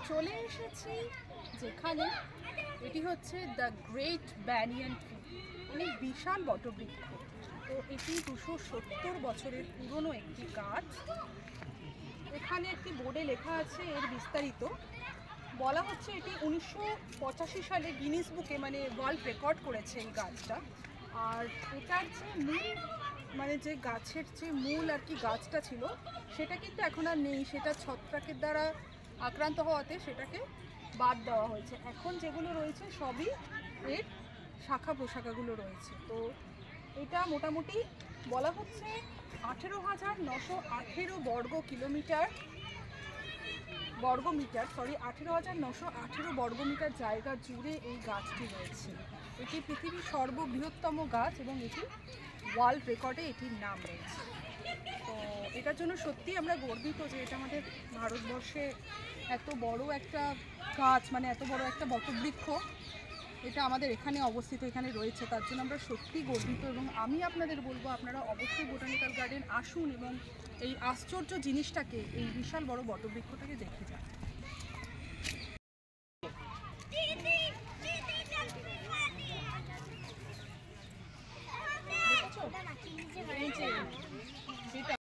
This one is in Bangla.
চলে এসেছি যেখানে এটি হচ্ছে দ্য গ্রেট ব্যানিয়ান ট্রি, মানে বিশাল বটবৃক্ষ। তো এটি 270 বছরের পুরনো একটি গাছ। এখানে একটি বোর্ডে লেখা আছে এর বিস্তারিত। বলা হচ্ছে এটি 1985 সালে গিনিস বুকে মানে ওয়ার্ল্ড রেকর্ড করেছে এই গাছটা। আর এটার যে মূল মানে যে গাছের যে মূল আর কি গাছটা ছিল সেটা কিন্তু এখন আর নেই, সেটা ছত্রাকের দ্বারা আক্রান্ত হওয়াতে সেটাকে বাদ দেওয়া হয়েছে। এখন যেগুলো রয়েছে সবই এর শাখা প্রশাখাগুলো রয়েছে। তো এটা মোটামুটি বলা হচ্ছে 18,918 18,918 বর্গমিটার জায়গা জুড়ে এই গাছটি রয়েছে। এটি পৃথিবীর সর্ববৃহত্তম গাছ এবং এটি ওয়ার্ল্ড রেকর্ডে এটির নাম রয়েছে। তো এটার জন্য সত্যি আমরা গর্বিত যে এটা আমাদের ভারতবর্ষে এত বড় একটা গাছ, মানে এত বড় একটা বটবৃক্ষ এটা আমাদের এখানে অবস্থিত, এখানে রয়েছে। তার জন্য আমরা সত্যি গর্বিত এবং আমি আপনাদের বলবো আপনারা অবশ্যই বোটানিক্যাল গার্ডেন আসুন এবং এই আশ্চর্য জিনিসটাকে, এই বিশাল বড় বটবৃক্ষটাকে দেখে যান।